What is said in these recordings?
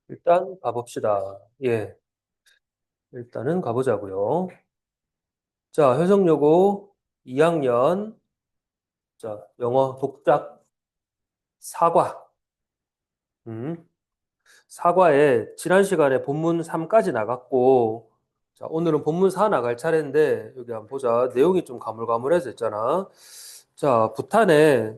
일단 가봅시다. 예, 일단은 가보자고요. 자, 효성여고 2학년 영어 독작 사과. 음, 사과에 지난 시간에 본문 3까지 나갔고, 자, 오늘은 본문 4 나갈 차례인데 여기 한번 보자. 내용이 좀 가물가물해서 있잖아. 자, 부탄에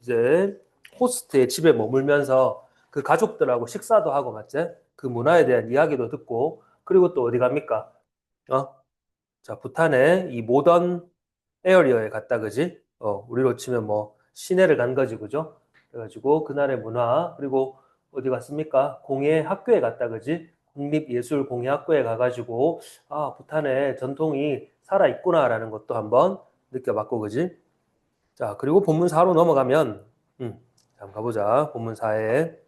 이제 호스트의 집에 머물면서 그 가족들하고 식사도 하고 맞지? 그 문화에 대한 이야기도 듣고 그리고 또 어디 갑니까? 어? 자, 부탄의 이 모던 에어리어에 갔다, 그지? 우리로 치면 뭐 시내를 간 거지, 그죠? 그래가지고 그날의 문화, 그리고 어디 갔습니까? 공예 학교에 갔다, 그지? 국립예술공예학교에 가가지고 아, 부탄의 전통이 살아있구나라는 것도 한번 느껴봤고, 그지? 자, 그리고 본문 4로 넘어가면 한번 가보자. 본문 4에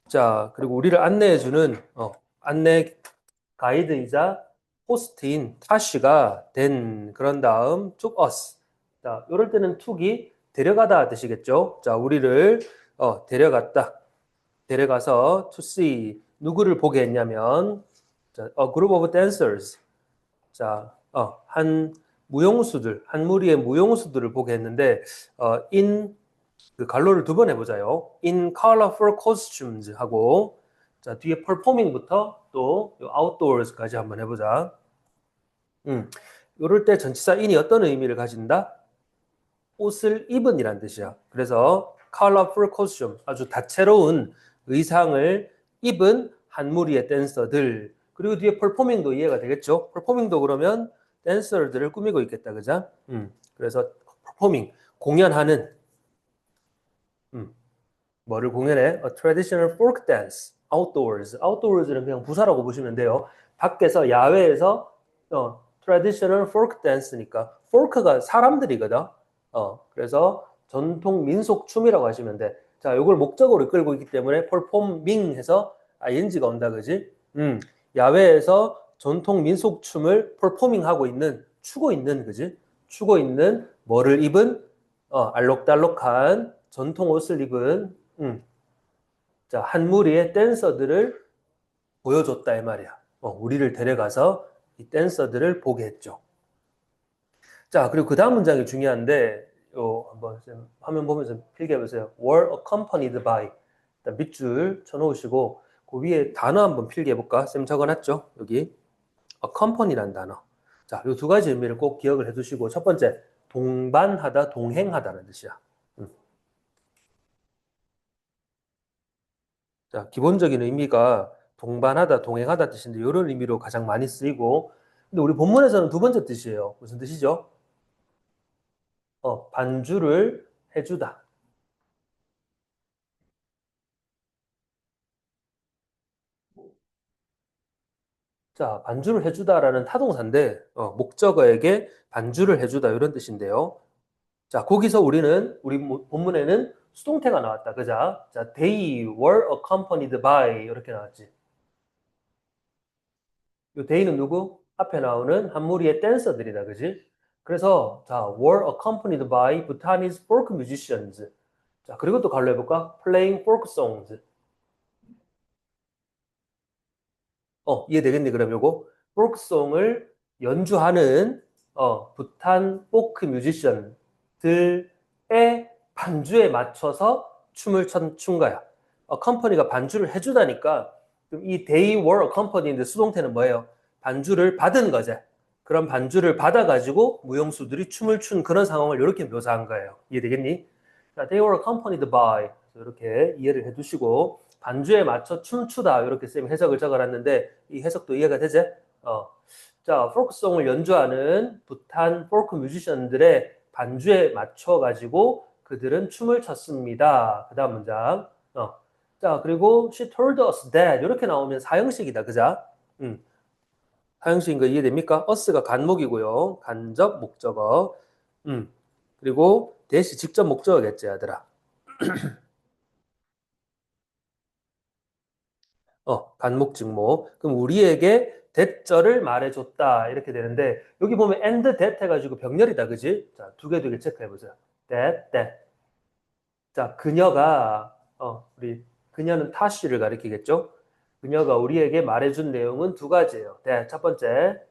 자, 그리고 우리를 안내해주는 안내 가이드이자 호스트인 타쉬가 된 그런 다음 took us. 자, 이럴 때는 took이 데려가다 뜻이겠죠. 자, 우리를 데려갔다. 데려가서 to see 누구를 보게 했냐면 자, a group of dancers. 자, 한 무용수들, 한 무리의 무용수들을 보게 했는데 in 그 갈로를 두 번 해보자요. In colorful costumes 하고 자 뒤에 performing부터 또 outdoors까지 한번 해보자. 이럴 때 전치사 in이 어떤 의미를 가진다? 옷을 입은이란 뜻이야. 그래서 colorful costume 아주 다채로운 의상을 입은 한 무리의 댄서들 그리고 뒤에 performing도 이해가 되겠죠? performing도 그러면 댄서들을 꾸미고 있겠다, 그죠? 그래서 performing 공연하는 음, 뭐를 공연해? A traditional folk dance, outdoors. outdoors는 그냥 부사라고 보시면 돼요. 밖에서 야외에서 traditional folk dance니까 folk가 사람들이거든. 그래서 전통 민속 춤이라고 하시면 돼. 자, 이걸 목적으로 끌고 있기 때문에 performing 해서 ing가 온다, 그지? 야외에서 전통 민속 춤을 performing 하고 있는, 추고 있는, 그지? 추고 있는 뭐를 입은 알록달록한 전통 옷을 입은 자, 한 무리의 댄서들을 보여줬다 이 말이야. 우리를 데려가서 이 댄서들을 보게 했죠. 자, 그리고 그 다음 문장이 중요한데 한번 화면 보면서 필기해 보세요. were accompanied by 일단 밑줄 쳐놓으시고 그 위에 단어 한번 필기해 볼까? 쌤 적어놨죠? 여기 accompany라는 단어. 자, 이 두 가지 의미를 꼭 기억을 해두시고 첫 번째 동반하다, 동행하다는 뜻이야. 음. 자, 기본적인 의미가 동반하다, 동행하다 뜻인데 이런 의미로 가장 많이 쓰이고 근데 우리 본문에서는 두 번째 뜻이에요. 무슨 뜻이죠? 반주를 해주다. 자, 반주를 해주다라는 타동사인데 목적어에게 반주를 해주다 이런 뜻인데요. 자, 거기서 우리 본문에는 수동태가 나왔다. 그자? 자, they were accompanied by 이렇게 나왔지. 이 they는 누구? 앞에 나오는 한 무리의 댄서들이다. 그지? 그래서 자, were accompanied by Bhutanese folk musicians. 자, 그리고 또 갈로 해볼까? playing folk songs. 이해되겠니? 그럼 요거 포크송을 연주하는 부탄 포크 뮤지션들의 반주에 맞춰서 춘 거야. 컴퍼니가 반주를 해주다니까 그럼 이 they were accompanied 수동태는 뭐예요? 반주를 받은 거지. 그런 반주를 받아가지고 무용수들이 춤을 춘 그런 상황을 이렇게 묘사한 거예요. 이해되겠니? 자, they were accompanied by 이렇게 이해를 해두시고 반주에 맞춰 춤추다 이렇게 쌤이 해석을 적어놨는데 이 해석도 이해가 되지? 자, 포크송을 연주하는 부탄 포크 뮤지션들의 반주에 맞춰가지고 그들은 춤을 췄습니다. 그 다음 문장. 자, 그리고 she told us that 이렇게 나오면 사형식이다. 그자? 사형식인 거 이해됩니까? us가 간목이고요. 간접 목적어. 그리고 대시 직접 목적어겠지, 얘들아. 간목 직목. 그럼 우리에게 대절을 말해줬다. 이렇게 되는데, 여기 보면 and that 해가지고 병렬이다. 그지? 자, 두 개 체크해보세요. that. 자, 그녀가, 우리 그녀는 타쉬를 가리키겠죠. 그녀가 우리에게 말해준 내용은 두 가지예요. 첫 번째.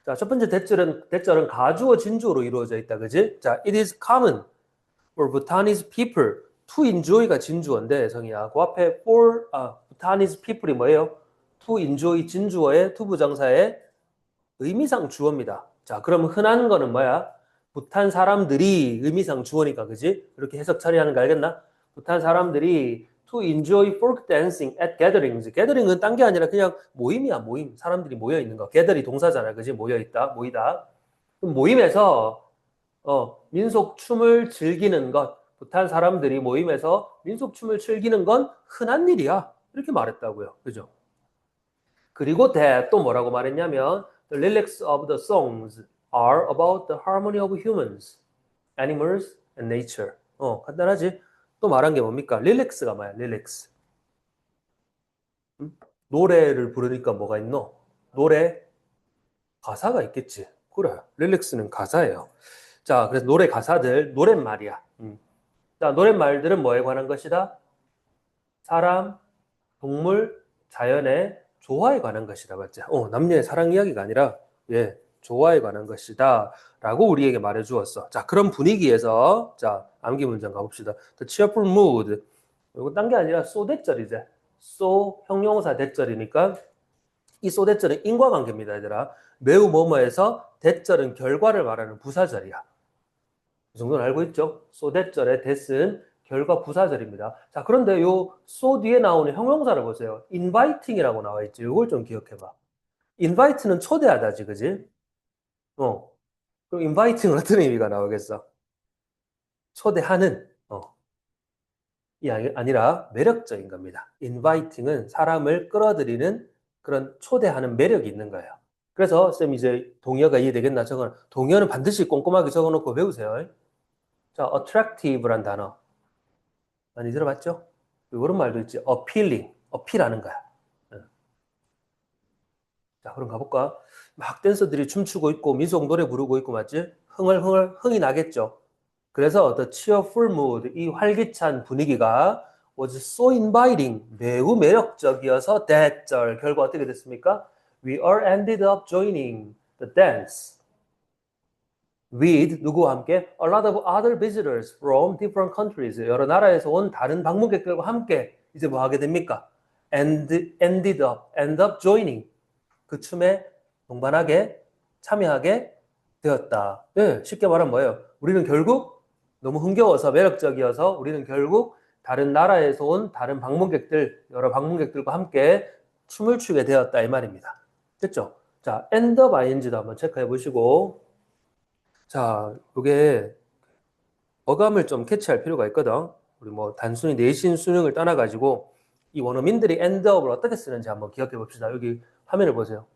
자, 첫 번째 대절은 가주어 진주어로 이루어져 있다. 그지? 자, it is common for Bhutanese people to enjoy가 진주어인데 성이야. 그 앞에 Bhutanese people이 뭐예요? to enjoy 진주어의 투부정사의 의미상 주어입니다. 자, 그럼 흔한 거는 뭐야? 부탄 사람들이 의미상 주어니까, 그지? 이렇게 해석 처리하는 거 알겠나? 부탄 사람들이 to enjoy folk dancing at gatherings. gathering은 딴 게 아니라 그냥 모임이야, 모임. 사람들이 모여 있는 거. gather이 동사잖아, 그지? 모여 있다, 모이다. 그럼 모임에서 민속 춤을 즐기는 것, 부탄 사람들이 모임에서 민속 춤을 즐기는 건 흔한 일이야. 이렇게 말했다고요, 그죠? 그리고 또 뭐라고 말했냐면 The lyrics of the songs are about the harmony of humans, animals, and nature. 간단하지? 또 말한 게 뭡니까? 릴렉스가 뭐야? 릴렉스. 노래를 부르니까 뭐가 있노? 노래 가사가 있겠지. 그래. 릴렉스는 가사예요. 자, 그래서 노래 가사들, 노랫말이야. 자, 노랫말들은 뭐에 관한 것이다? 사람, 동물, 자연의 조화에 관한 것이다. 맞지? 남녀의 사랑 이야기가 아니라 조화에 관한 것이다. 라고 우리에게 말해 주었어. 자, 그런 분위기에서 자, 암기 문장 가봅시다. The cheerful mood. 이거 딴 게 아니라 so 대절이지. so 형용사 대절이니까 이 so 대절은 인과관계입니다, 얘들아. 매우 뭐뭐해서 대절은 결과를 말하는 부사절이야. 이 정도는 알고 있죠? so 대절의 대은 결과 부사절입니다. 자, 그런데 요 so 뒤에 나오는 형용사를 보세요. inviting이라고 나와 있죠. 이걸 좀 기억해봐. invite는 초대하다지, 그지? 그럼 inviting은 어떤 의미가 나오겠어? 초대하는, 이 아니라 매력적인 겁니다. inviting은 사람을 끌어들이는 그런 초대하는 매력이 있는 거예요. 그래서 쌤 이제 동의어가 이해되겠나? 동의어는 반드시 꼼꼼하게 적어놓고 배우세요. 자, attractive란 단어 많이 들어봤죠? 이런 말도 있지. appealing, 어필하는 거야. 자, 그럼 가볼까? 막 댄서들이 춤추고 있고 민속 노래 부르고 있고 맞지? 흥이 나겠죠. 그래서 the cheerful mood, 이 활기찬 분위기가 was so inviting, 매우 매력적이어서 that 절 결과 어떻게 됐습니까? We all ended up joining the dance with 누구와 함께? A lot of other visitors from different countries. 여러 나라에서 온 다른 방문객들과 함께 이제 뭐 하게 됩니까? End up joining. 그 춤에 동반하게 참여하게 되었다. 네, 쉽게 말하면 뭐예요? 우리는 결국 너무 흥겨워서 매력적이어서 우리는 결국 다른 나라에서 온 다른 방문객들, 여러 방문객들과 함께 춤을 추게 되었다 이 말입니다. 됐죠? 자, end of ing도 한번 체크해 보시고 자, 이게 어감을 좀 캐치할 필요가 있거든. 우리 뭐 단순히 내신 수능을 떠나가지고 이 원어민들이 end of를 어떻게 쓰는지 한번 기억해 봅시다. 여기 화면을 보세요.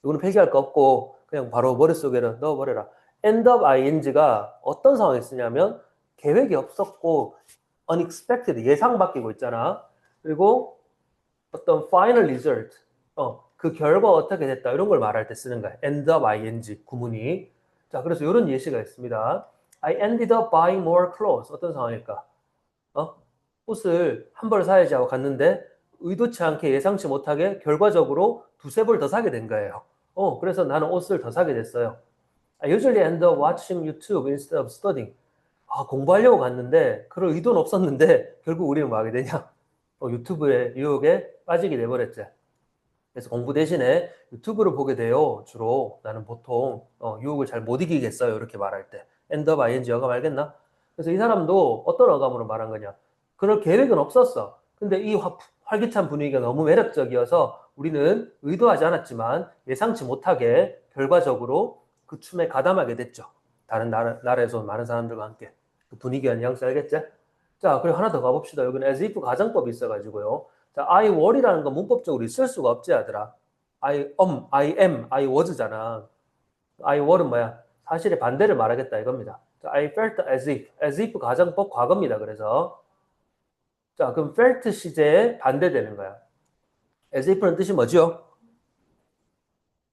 이거는 필기할 거 없고 그냥 바로 머릿속에는 넣어버려라. end of ing가 어떤 상황에 쓰냐면 계획이 없었고 unexpected, 예상 바뀌고 있잖아. 그리고 어떤 final result, 그 결과 어떻게 됐다 이런 걸 말할 때 쓰는 거야. end of ing 구문이. 자, 그래서 이런 예시가 있습니다. I ended up buying more clothes. 어떤 상황일까? 옷을 한 벌 사야지 하고 갔는데 의도치 않게 예상치 못하게 결과적으로 두세 벌 더 사게 된 거예요. 그래서 나는 옷을 더 사게 됐어요. I usually end up watching YouTube instead of studying. 공부하려고 갔는데 그럴 의도는 없었는데 결국 우리는 뭐 하게 되냐? 유튜브의 유혹에 빠지게 돼버렸지. 그래서 공부 대신에 유튜브를 보게 돼요. 주로 나는 보통 유혹을 잘 못 이기겠어요. 이렇게 말할 때. end of ing 어감 알겠나? 그래서 이 사람도 어떤 어감으로 말한 거냐? 그럴 계획은 없었어. 근데 이 활기찬 분위기가 너무 매력적이어서 우리는 의도하지 않았지만 예상치 못하게 결과적으로 그 춤에 가담하게 됐죠. 다른 나라에서 온 많은 사람들과 함께. 그 분위기와 뉘앙스 알겠지? 자, 그리고 하나 더 가봅시다. 여기는 as if 가정법이 있어가지고요. 자, I were이라는 건 문법적으로 있을 수가 없지, 아들아. I am, I was잖아. I were는 뭐야? 사실의 반대를 말하겠다 이겁니다. 자, I felt as if 가정법 과거입니다. 그래서 자, 그럼 felt 시제에 반대되는 거야. as if는 뜻이 뭐죠?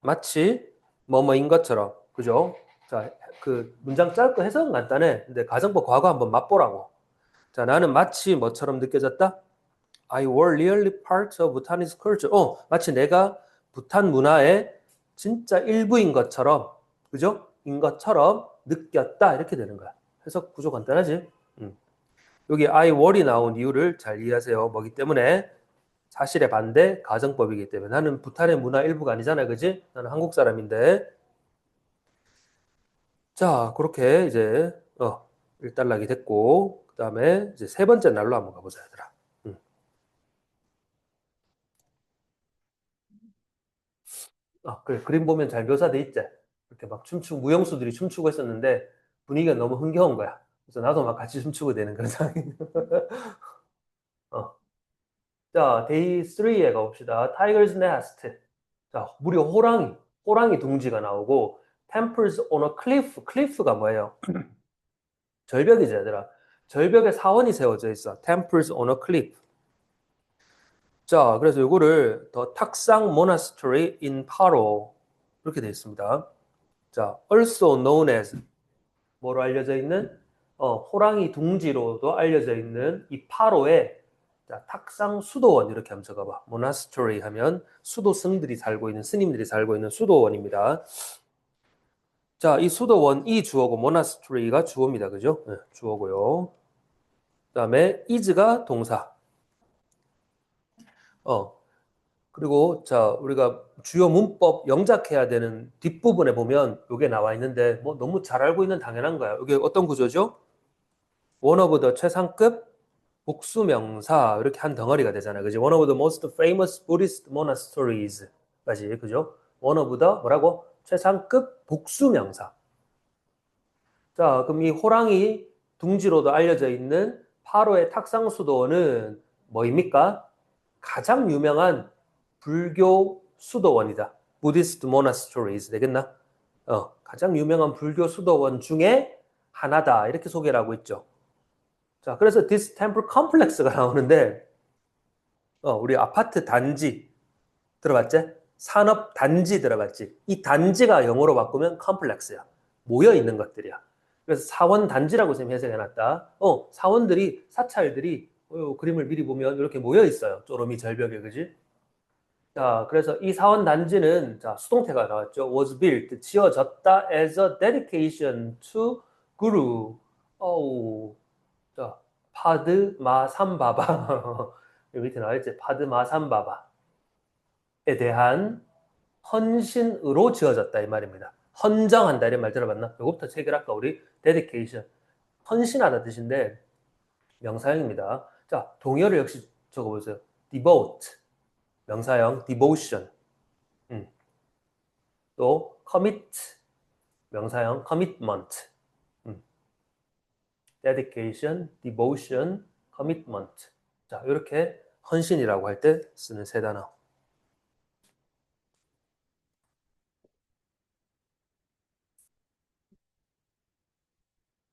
마치 뭐뭐인 것처럼, 그죠? 자, 그 문장 짧고 해석은 간단해. 근데 가정법 과거 한번 맛보라고. 자, 나는 마치 뭐처럼 느껴졌다? I were really part of Bhutanese culture. 마치 내가 부탄 문화의 진짜 일부인 것처럼, 그죠? 인 것처럼 느꼈다. 이렇게 되는 거야. 해석 구조 간단하지? 여기 I were이 나온 이유를 잘 이해하세요. 뭐기 때문에? 사실의 반대, 가정법이기 때문에. 나는 부탄의 문화 일부가 아니잖아. 그지? 나는 한국 사람인데. 자, 그렇게 이제, 일단락이 됐고, 그 다음에 이제 세 번째 날로 한번 가보자, 얘들아. 그래. 그림 보면 잘 묘사돼 있지? 이렇게 막 무용수들이 춤추고 있었는데 분위기가 너무 흥겨운 거야. 그래서 나도 막 같이 춤추고 되는 그런 상황이. 어. 자, 데이 3에 가봅시다. Tiger's Nest. 자, 무려 호랑이 둥지가 나오고, Temples on a Cliff. 클리프가 뭐예요? 절벽이지, 얘들아. 절벽에 사원이 세워져 있어. Temples on a Cliff. 자, 그래서 이거를 더 탁상 Monastery in Paro 이렇게 되어 있습니다. 자, also known as 뭐로 알려져 있는 호랑이 둥지로도 알려져 있는 이 파로의 자, 탁상 수도원 이렇게 한번 적어봐. 모나스토리 하면 수도승들이 살고 있는 스님들이 살고 있는 수도원입니다. 자, 이 수도원이 주어고 모나스토리가 주어입니다. 그죠? 네, 주어고요. 그다음에 is가 동사. 그리고 자, 우리가 주요 문법 영작해야 되는 뒷부분에 보면 이게 나와 있는데 뭐 너무 잘 알고 있는 당연한 거야. 이게 어떤 구조죠? one of the 최상급 복수명사 이렇게 한 덩어리가 되잖아요. 그죠? One of the most famous Buddhist monasteries.까지 그죠? One of the 뭐라고? 최상급 복수명사. 자, 그럼 이 호랑이 둥지로도 알려져 있는 파로의 탁상수도원은 뭐입니까? 가장 유명한 불교 수도원이다. Buddhist monasteries 되겠나? 가장 유명한 불교 수도원 중에 하나다. 이렇게 소개를 하고 있죠. 자, 그래서 this temple complex가 나오는데, 우리 아파트 단지 들어봤지? 산업 단지 들어봤지? 이 단지가 영어로 바꾸면 complex야. 모여 있는 것들이야. 그래서 사원 단지라고 쌤이 해석해놨다. 사원들이 사찰들이 그림을 미리 보면 이렇게 모여 있어요. 쪼로미 절벽에, 그지? 자, 그래서 이 사원 단지는 자 수동태가 나왔죠. was built 지어졌다 as a dedication to guru. 자, 파드마삼바바 여기 밑에 나와있지. 파드마삼바바에 대한 헌신으로 지어졌다 이 말입니다. 헌정한다 이런 말 들어봤나? 이거부터 체결할까 우리? dedication 헌신하다 뜻인데 명사형입니다. 자, 동의어를 역시 적어보세요. devote 명사형 devotion 또 commit 명사형 commitment dedication, devotion, commitment. 자, 이렇게 헌신이라고 할 때 쓰는 세 단어.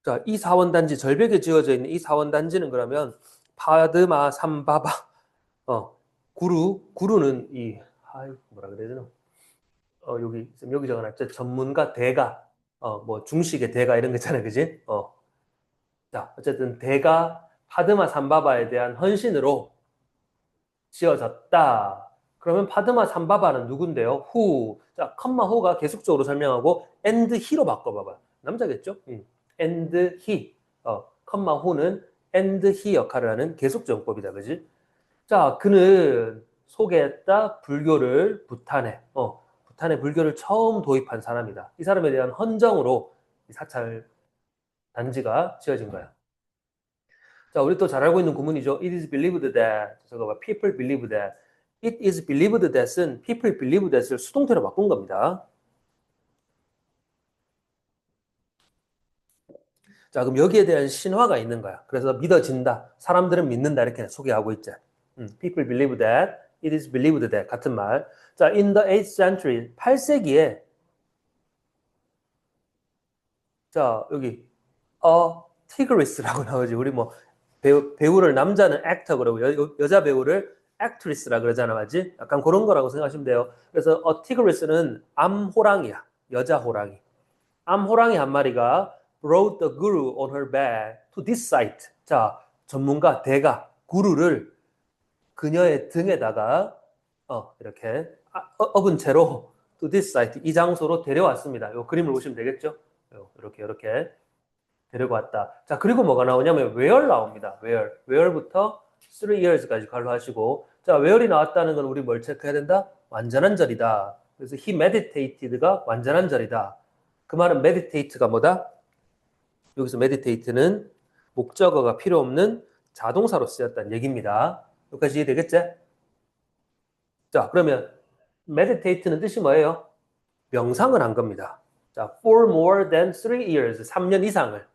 자, 이 사원단지, 절벽에 지어져 있는 이 사원단지는 그러면 파드마 삼바바, 구루는 뭐라 그래야 되나? 여기 적어놨죠. 전문가, 대가, 뭐 중식의 대가 이런 거 있잖아요. 그지? 자, 어쨌든 대가 파드마 삼바바에 대한 헌신으로 지어졌다. 그러면 파드마 삼바바는 누군데요? 후. 자, 컴마 후가 계속적으로 설명하고 and he로 바꿔봐봐. 남자겠죠? and he. 컴마 후는 and he 역할을 하는 계속정법이다. 그지? 자, 그는 소개했다 불교를 부탄에 불교를 처음 도입한 사람이다. 이 사람에 대한 헌정으로 이 사찰 단지가 지어진 거야. 자, 우리 또 잘 알고 있는 구문이죠. It is believed that. 저거 people believe that. It is believed that은 people believe that을 수동태로 바꾼 겁니다. 자, 그럼 여기에 대한 신화가 있는 거야. 그래서 믿어진다. 사람들은 믿는다. 이렇게 소개하고 있지. People believe that. It is believed that. 같은 말. 자, in the 8th century, 8세기에 자, 여기 tigris라고 나오지. 우리 뭐 배우를 남자는 actor 그러고 여자 배우를 actress라 그러잖아, 맞지? 약간 그런 거라고 생각하시면 돼요. 그래서 tigris는 암호랑이야, 여자 호랑이. 암호랑이 한 마리가 brought the guru on her back to this site. 자, 전문가, 대가, 구루를 그녀의 등에다가 이렇게 업은 채로 to this site, 이 장소로 데려왔습니다. 이 그림을 보시면 되겠죠? 이렇게 데리고 왔다. 자, 그리고 뭐가 나오냐면 where 나옵니다. where부터 3years까지 갈로 하시고, 자, where이 나왔다는 건 우리 뭘 체크해야 된다? 완전한 절이다. 그래서 he meditated가 완전한 절이다. 그 말은 meditate가 뭐다? 여기서 meditate는 목적어가 필요 없는 자동사로 쓰였다는 얘기입니다. 여기까지 이해되겠지? 자, 그러면 meditate는 뜻이 뭐예요? 명상을 한 겁니다. 자, for more than 3years, 3년 이상을.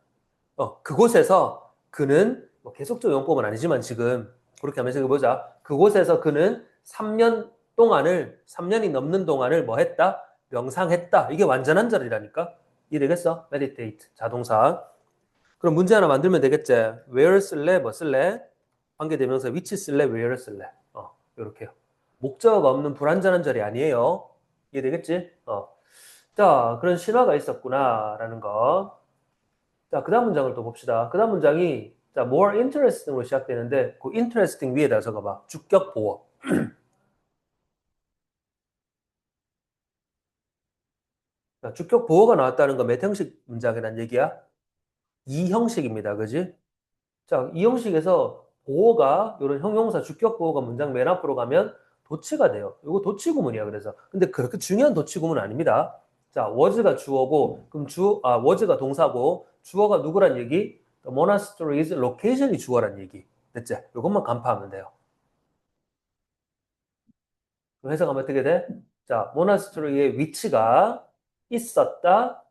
그곳에서 그는, 뭐 계속적 용법은 아니지만 지금 그렇게 하면서 해보자. 그곳에서 그는 3년이 넘는 동안을 뭐 했다? 명상했다. 이게 완전한 절이라니까? 이해되겠어? meditate, 자동사. 그럼 문제 하나 만들면 되겠지? where 쓸래? 뭐 쓸래? 관계대명사 which 쓸래? where 쓸래? 요렇게요. 목적어가 없는 불완전한 절이 아니에요. 이해되겠지? 자, 그런 신화가 있었구나라는 거. 자, 그 다음 문장을 또 봅시다. 그 다음 문장이 자, more interesting으로 시작되는데 그 interesting 위에다 적어봐. 주격 보어. 자, 주격 보어가 나왔다는 건 몇 형식 문장이란 얘기야? 이 형식입니다. 그지? 자, 이 형식에서 보어가 이런 형용사 주격 보어가 문장 맨 앞으로 가면 도치가 돼요. 이거 도치 구문이야. 그래서 근데 그렇게 중요한 도치 구문은 아닙니다. 자, was가 주어고 그럼 was가 동사고 주어가 누구란 얘기? The monastery's location이 주어란 얘기. 됐지? 이것만 간파하면 돼요. 그럼 해석하면 어떻게 돼? 자, 모나스트리의 위치가 있었다.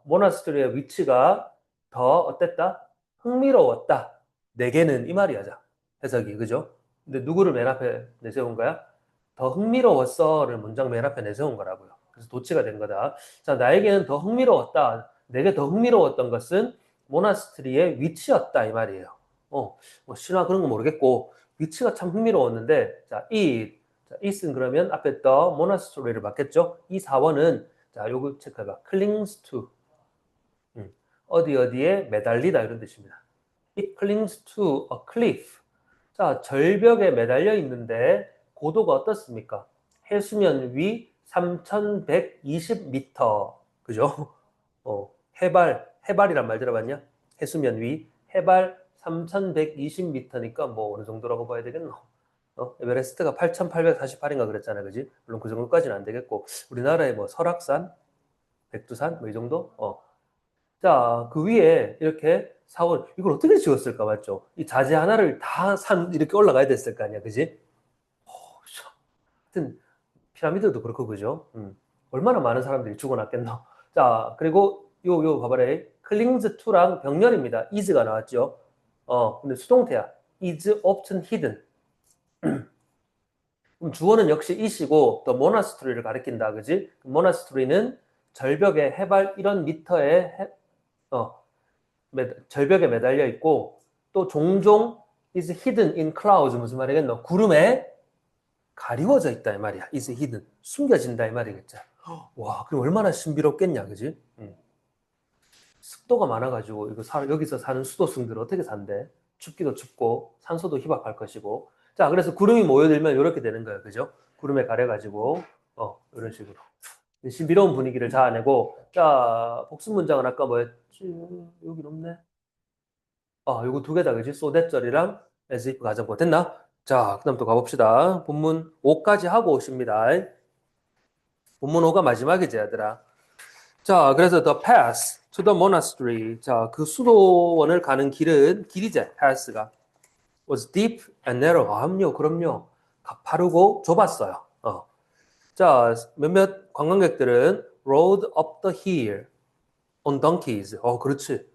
모나스트리의 위치가 더 어땠다? 흥미로웠다. 내게는 이 말이야, 자. 해석이, 그죠? 근데 누구를 맨 앞에 내세운 거야? 더 흥미로웠어를 문장 맨 앞에 내세운 거라고요. 그래서 도치가 된 거다. 자, 나에게는 더 흥미로웠다. 내게 더 흥미로웠던 것은 모나스트리의 위치였다. 이 말이에요. 뭐 신화 그런 거 모르겠고, 위치가 참 흥미로웠는데, 자, it은 그러면 앞에 더 monastery를 받겠죠? 이 사원은 자, 요거 체크해봐. clings to. 어디에 매달리다 이런 뜻입니다. It clings to a cliff. 자, 절벽에 매달려 있는데 고도가 어떻습니까? 해수면 위 3,120m. 그죠? 해발이란 말 들어봤냐? 해수면 위 해발 3,120m니까 뭐 어느 정도라고 봐야 되겠노? 에베레스트가 8,848인가 그랬잖아, 그지? 물론 그 정도까지는 안 되겠고, 우리나라의 뭐 설악산, 백두산, 뭐 이 정도? 자, 그 위에 이렇게 사원, 이걸 어떻게 지었을까, 맞죠? 이 자재 하나를 다 이렇게 올라가야 됐을 거 아니야, 그지? 하여튼, 피라미드도 그렇고, 그죠? 얼마나 많은 사람들이 죽어났겠노? 자, 그리고 봐봐라. 클링즈 투랑 병렬입니다. is가 나왔죠? 근데 수동태야. is often hidden. 그럼 주어는 역시 it이고 또 모나스트리를 가리킨다, 그지? 모나스트리는 절벽에 해발 1원 미터에 절벽에 매달려 있고 또 종종 is hidden in clouds 무슨 말이겠노? 구름에 가리워져 있다 이 말이야. is hidden 숨겨진다 이 말이겠죠. 와, 그럼 얼마나 신비롭겠냐, 그지? 습도가 많아가지고 이거 여기서 사는 수도승들 어떻게 산대? 춥기도 춥고 산소도 희박할 것이고. 자, 그래서 구름이 모여들면 이렇게 되는 거예요, 그죠? 구름에 가려가지고 이런 식으로 신비로운 분위기를 자아내고. 자, 복수 문장은 아까 뭐였지? 여기 없네. 요거 두 개다, 그지? so that절이랑 as if 가정법 됐나? 자, 그 다음 또 가봅시다. 본문 5까지 하고 오십니다. 본문 5가 마지막이지, 얘들아. 자, 그래서 the path to the monastery. 자, 그 수도원을 가는 길이제, path가. was deep and narrow. 그럼요. 가파르고 좁았어요. 자, 몇몇 관광객들은 rode up the hill on donkeys. 그렇지.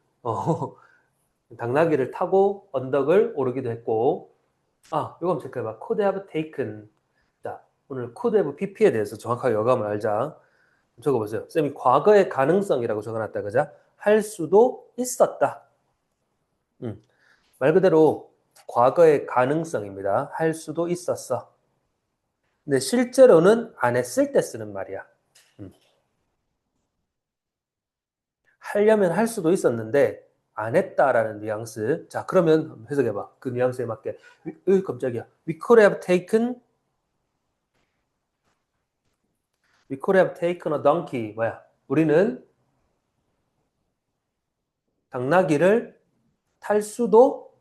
당나귀를 타고 언덕을 오르기도 했고. 이거 한번 체크해봐. could have taken. 자, 오늘 could have pp에 대해서 정확하게 어감을 알자. 적어보세요. 쌤이 과거의 가능성이라고 적어놨다, 그죠? 할 수도 있었다. 말 그대로 과거의 가능성입니다. 할 수도 있었어. 근데 실제로는 안 했을 때 쓰는 말이야. 하려면 할 수도 있었는데 안 했다라는 뉘앙스. 자, 그러면 해석해봐. 그 뉘앙스에 맞게. 깜짝이야. We could have taken a donkey. 뭐야? 우리는 당나귀를 탈 수도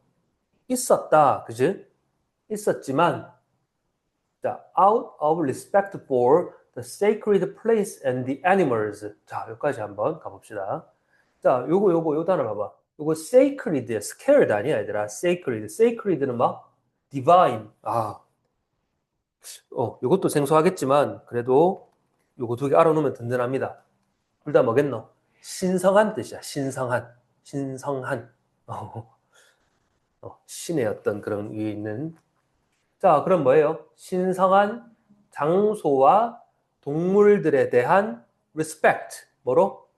있었다. 그지? 있었지만, 자, out of respect for the sacred place and the animals. 자, 여기까지 한번 가봅시다. 자, 요 단어 봐봐. 요거 sacred야. scared 아니야, 얘들아. sacred. sacred는 막 divine. 요것도 생소하겠지만, 그래도 요거 두 개 알아놓으면 든든합니다. 둘 다 뭐겠노? 신성한 뜻이야. 신성한. 신성한. 신의 어떤 그런 위에 있는. 자, 그럼 뭐예요? 신성한 장소와 동물들에 대한 respect. 뭐로?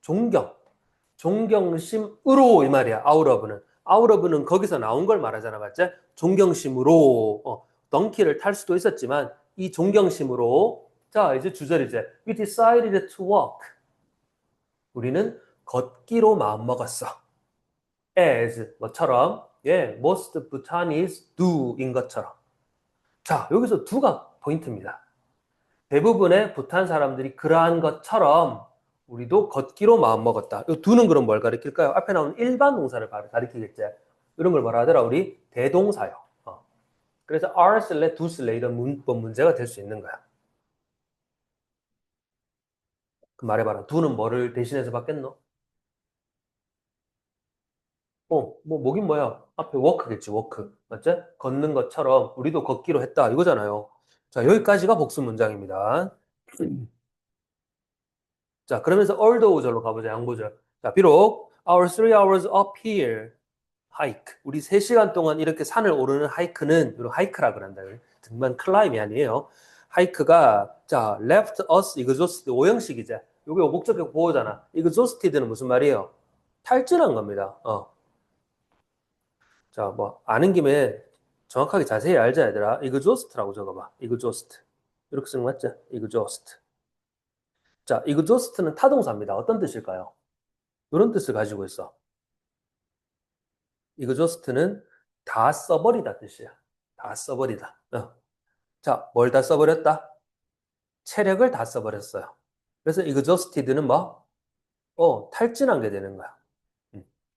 존경. 존경심으로 이 말이야. out of는. out of는 거기서 나온 걸 말하잖아. 맞지? 존경심으로. 덩키를 탈 수도 있었지만 이 존경심으로. 자, 이제 주절이제. We decided to walk. 우리는 걷기로 마음먹었어. as 뭐처럼 most Bhutanese do인 것처럼. 자, 여기서 do가 포인트입니다. 대부분의 부탄 사람들이 그러한 것처럼 우리도 걷기로 마음먹었다. 이 do는 그럼 뭘 가리킬까요? 앞에 나오는 일반 동사를 가리키겠지. 이런 걸 뭐라 하더라? 우리 대동사요. 그래서 are 쓸래, do 쓸래 이런 문법 문제가 될 수 있는 거야. 그 말해봐라. do는 뭐를 대신해서 받겠노? 뭐긴 뭐야? 앞에 walk겠지, walk. 맞지? 걷는 것처럼 우리도 걷기로 했다. 이거잖아요. 자, 여기까지가 복수 문장입니다. 자, 그러면서 although 절로 가보자, 양보절. 자, 비록 our 3 hours up here hike. 우리 3시간 동안 이렇게 산을 오르는 하이크는, 이런 하이크라 그런다. 등반 클라임이 아니에요. 하이크가, 자, left us exhausted, 오형식이죠. 요게 목적격 보호잖아. exhausted는 무슨 말이에요? 탈진한 겁니다. 자, 뭐 아는 김에 정확하게 자세히 알자, 얘들아. exhaust라고 적어봐. exhaust. 이렇게 쓰는 거 맞죠? exhaust. 자, exhaust는 타동사입니다. 어떤 뜻일까요? 이런 뜻을 가지고 있어. exhaust는 다 써버리다 뜻이야. 다 써버리다. 자, 뭘 다 써버렸다? 체력을 다 써버렸어요. 그래서 exhausted는 뭐? 탈진한 게 되는 거야.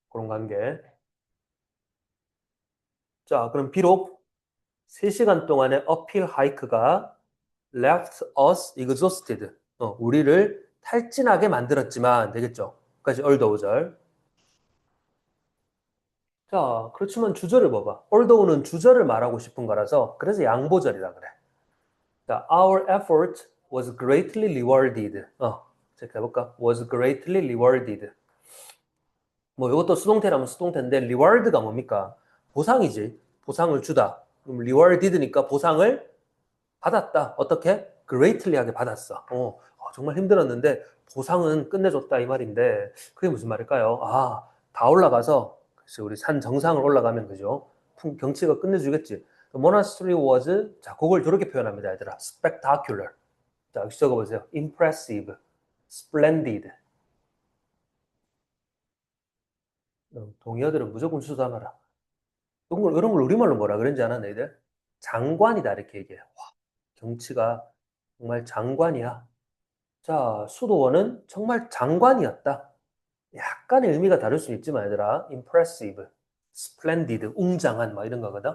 그런 관계. 자, 그럼 비록 3시간 동안의 어필 하이크가 left us exhausted. 우리를 탈진하게 만들었지만 되겠죠. 까지 얼더우절. 자, 그렇지만 주절을 봐봐. 얼더우는 주절을 말하고 싶은 거라서 그래서 양보절이라 그래. 자, our effort was greatly rewarded. 체크해볼까? was greatly rewarded. 뭐 이것도 수동태라면 수동태인데 reward가 뭡니까? 보상이지. 보상을 주다. 그럼 rewarded니까 보상을 받았다. 어떻게? greatly하게 받았어. 정말 힘들었는데 보상은 끝내줬다 이 말인데 그게 무슨 말일까요? 다 올라가서 우리 산 정상을 올라가면 그죠? 경치가 끝내주겠지. The monastery was 자 그걸 저렇게 표현합니다, 얘들아. spectacular. 자 여기 적어보세요. impressive, splendid. 동의어들은 무조건 수담하라. 이런 걸 우리말로 뭐라 그런지 아나 너희들? 장관이다 이렇게 얘기해요. 와, 경치가 정말 장관이야. 자, 수도원은 정말 장관이었다. 약간의 의미가 다를 수 있지만 얘들아, impressive, splendid, 웅장한 뭐 이런 거거든.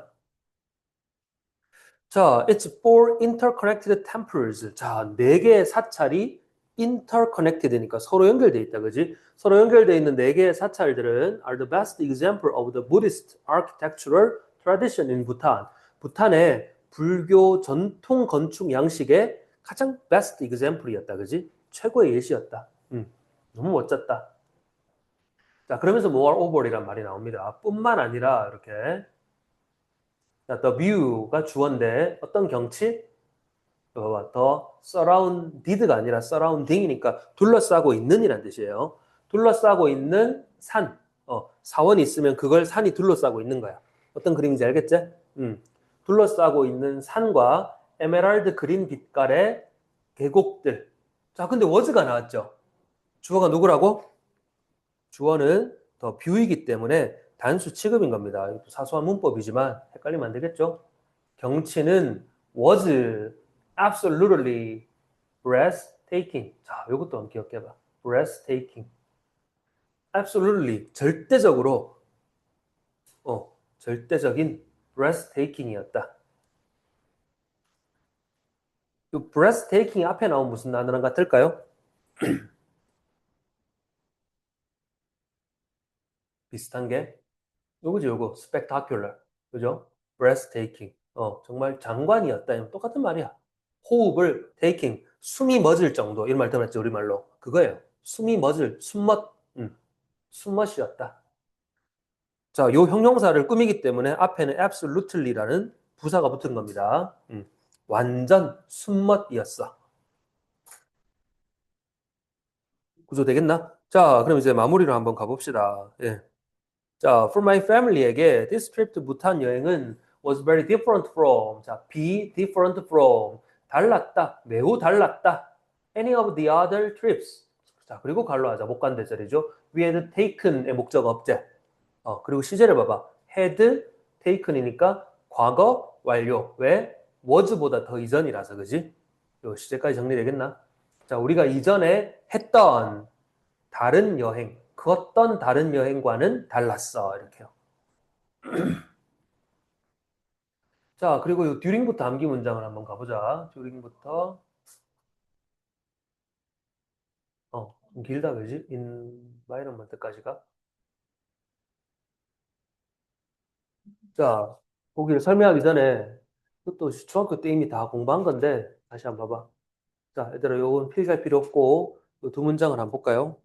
자, it's four interconnected temples. 자, 4개의 사찰이 interconnected니까 서로 연결돼 있다, 그지? 서로 연결돼 있는 4개의 사찰들은 are the best example of the Buddhist architectural tradition in Bhutan. 부탄의 불교 전통 건축 양식의 가장 best example이었다, 그지? 최고의 예시였다. 너무 멋졌다. 자, 그러면서 moreover이란 말이 나옵니다. 뿐만 아니라 이렇게 자, the view가 주어인데 어떤 경치? 더 surrounded가 아니라 surrounding이니까 둘러싸고 있는이란 뜻이에요. 둘러싸고 있는 산. 사원이 있으면 그걸 산이 둘러싸고 있는 거야. 어떤 그림인지 알겠지? 둘러싸고 있는 산과 에메랄드 그린 빛깔의 계곡들. 자, 근데 was가 나왔죠. 주어가 누구라고? 주어는 더 뷰이기 때문에 단수 취급인 겁니다. 이것도 사소한 문법이지만 헷갈리면 안 되겠죠? 경치는 was absolutely breathtaking. 자, 이것도 한번 기억해봐. breathtaking. absolutely, 절대적으로, 절대적인 breathtaking이었다. 이 breathtaking 앞에 나온 무슨 단어랑 같을까요? 비슷한 게 요거지, 요거. spectacular. 그죠? breathtaking. 정말 장관이었다. 똑같은 말이야. 호흡을 taking, 숨이 멎을 정도. 이런 말 들어봤죠, 우리말로. 그거예요. 숨이 멎을, 숨멋이었다. 자, 요 형용사를 꾸미기 때문에 앞에는 absolutely라는 부사가 붙은 겁니다. 완전 숨멋이었어. 구조 되겠나? 자, 그럼 이제 마무리로 한번 가봅시다. 예. 자, for my family에게 this trip to Bhutan 여행은 was very different from. 자, be different from. 달랐다. 매우 달랐다. Any of the other trips. 자, 그리고 갈로하자. 목관대절이죠. We had taken의 목적 어째. 그리고 시제를 봐봐. had taken이니까 과거 완료. 왜? was보다 더 이전이라서, 그지? 요 시제까지 정리되겠나? 자, 우리가 이전에 했던 다른 여행, 그 어떤 다른 여행과는 달랐어. 이렇게요. 자, 그리고 이 듀링부터 암기 문장을 한번 가보자. 듀링부터. 좀 길다, 그지? environment까지가. 자, 보기를 설명하기 전에 그것도 중학교 때 이미 다 공부한 건데 다시 한번 봐봐. 자, 얘들아, 요건 필기할 필요 없고 요 두 문장을 한번 볼까요?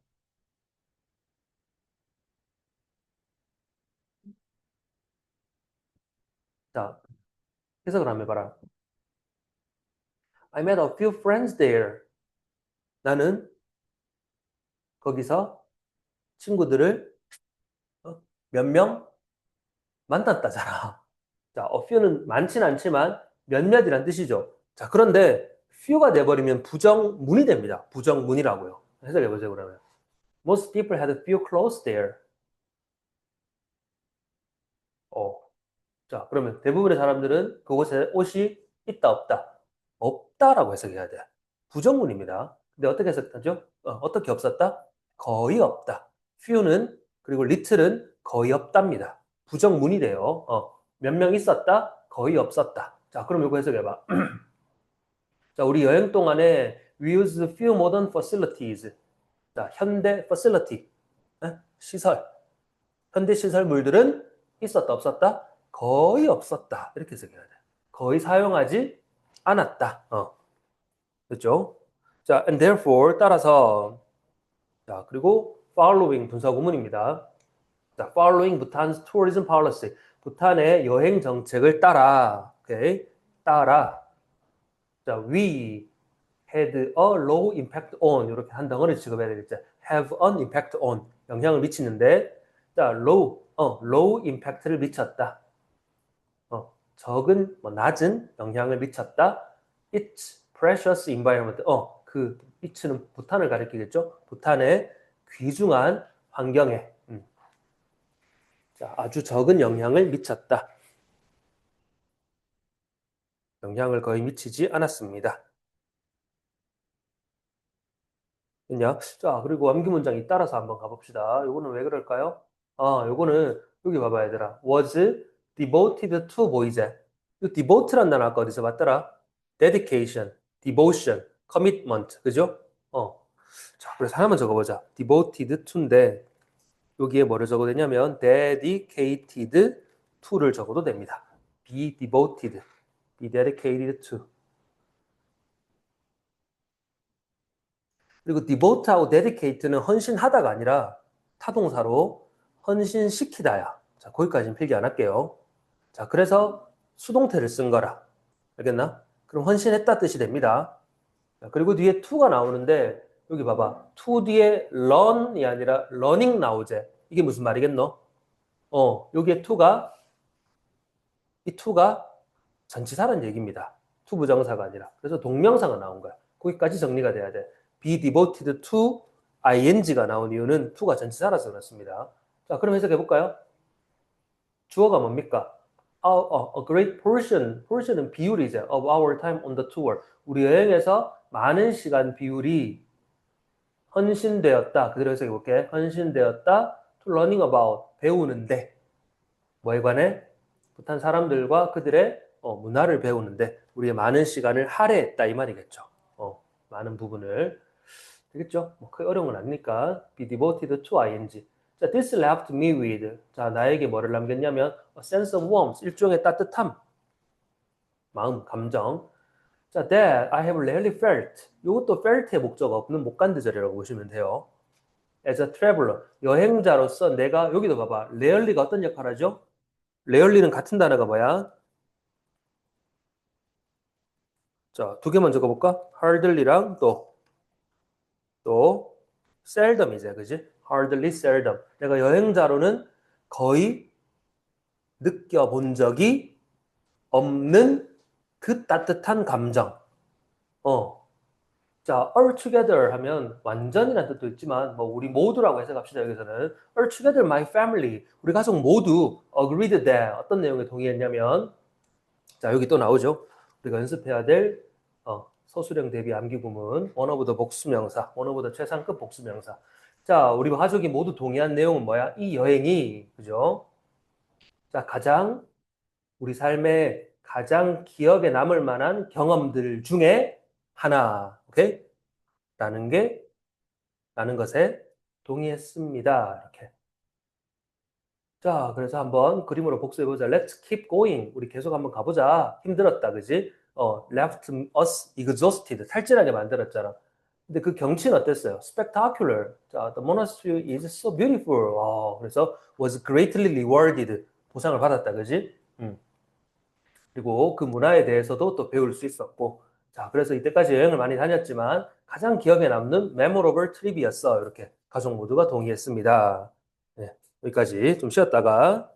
자, 해석을 한번 해봐라. I met a few friends there. 나는 거기서 친구들을 몇 명 만났다잖아. 자, a few는 많진 않지만 몇몇이란 뜻이죠. 자, 그런데 few가 돼버리면 부정문이 됩니다. 부정문이라고요. 해석해보세요, 그러면. Most people had few clothes there. 어, 자, 그러면 대부분의 사람들은 그곳에 옷이 있다, 없다? 없다라고 해석해야 돼. 부정문입니다. 근데 어떻게 해석하죠? 어떻게 없었다? 거의 없다. few는 그리고 little은 거의 없답니다. 부정문이 돼요. 몇 명 있었다? 거의 없었다. 자, 그럼 이거 해석해봐. 자, 우리 여행 동안에 we used few modern facilities. 자, 현대 facility, 시설. 현대 시설물들은 있었다, 없었다? 거의 없었다. 이렇게 해석해야 돼. 거의 사용하지 않았다. 그렇죠? 자, and therefore 따라서 자, 그리고 following 분사 구문입니다. 자, following Bhutan's tourism policy. 부탄의 여행 정책을 따라. 오케이? 따라. 자, we had a low impact on 이렇게 한 덩어리 취급해야 되겠죠. have an impact on 영향을 미치는데 자, low impact를 미쳤다. 적은 낮은 영향을 미쳤다. It's precious environment. 그 it는 부탄을 가리키겠죠. 부탄의 귀중한 환경에 자, 아주 적은 영향을 미쳤다. 영향을 거의 미치지 않았습니다. 됐냐? 자, 그리고 암기 문장이 따라서 한번 가봅시다. 요거는 왜 그럴까요? 요거는 여기 봐봐, 얘들아. was devoted to boys. 이 devote란 단어 아까 어디서 봤더라? dedication, devotion, commitment. 그죠? 자, 그래서 하나만 적어보자. devoted to인데 여기에 뭐를 적어도 되냐면 dedicated to를 적어도 됩니다. be devoted, be dedicated to. 그리고 devote하고 dedicate는 헌신하다가 아니라 타동사로 헌신시키다야. 자, 거기까지는 필기 안 할게요. 자, 그래서 수동태를 쓴 거라. 알겠나? 그럼 헌신했다 뜻이 됩니다. 자, 그리고 뒤에 to가 나오는데 여기 봐봐. to 뒤에 learn이 아니라 learning 나오제. 이게 무슨 말이겠노? 여기에 이 to가 전치사라는 얘기입니다. to 부정사가 아니라. 그래서 동명사가 나온 거야. 거기까지 정리가 돼야 돼. be devoted to ing가 나온 이유는 to가 전치사라서 그렇습니다. 자, 그럼 해석해 볼까요? 주어가 뭡니까? A great portion은 비율이죠. Of our time on the tour. 우리 여행에서 많은 시간 비율이 헌신되었다. 그대로 해석해 볼게. 헌신되었다. To learning about. 배우는데. 뭐에 관해? 부탄 사람들과 그들의 문화를 배우는데 우리의 많은 시간을 할애했다 이 말이겠죠. 많은 부분을. 되겠죠? 뭐 크게 어려운 건 아니니까. Be devoted to ing. 자, this left me with. 자, 나에게 뭐를 남겼냐면 a sense of warmth. 일종의 따뜻함. 마음, 감정. 자, that I have rarely felt. 이것도 felt의 목적 없는 목간드절이라고 보시면 돼요. As a traveler. 여행자로서 내가 여기도 봐봐. rarely가 어떤 역할을 하죠? rarely는 같은 단어가 뭐야? 자, 두 개만 적어볼까? hardly랑 또 seldom이지, 그지? hardly, seldom. 내가 여행자로는 거의 느껴본 적이 없는 그 따뜻한 감정. 자, all together 하면 완전이라는 뜻도 있지만 뭐 우리 모두라고 해석합시다. 여기서는 all together my family. 우리 가족 모두 agreed that 어떤 내용에 동의했냐면 자, 여기 또 나오죠. 우리가 연습해야 될 서술형 대비 암기구문, 원어보다 복수명사, 원어보다 최상급 복수명사. 자, 우리 가족이 모두 동의한 내용은 뭐야? 이 여행이, 그죠? 자, 우리 삶에 가장 기억에 남을 만한 경험들 중에 하나, 오케이? 라는 것에 동의했습니다. 이렇게. 자, 그래서 한번 그림으로 복수해보자. Let's keep going. 우리 계속 한번 가보자. 힘들었다, 그지? left us exhausted. 탈진하게 만들었잖아. 근데 그 경치는 어땠어요? Spectacular. 자, the monastery is so beautiful. 그래서 was greatly rewarded. 보상을 받았다, 그지? 그리고 그 문화에 대해서도 또 배울 수 있었고. 자, 그래서 이때까지 여행을 많이 다녔지만 가장 기억에 남는 memorable trip이었어. 이렇게 가족 모두가 동의했습니다. 네, 여기까지 좀 쉬었다가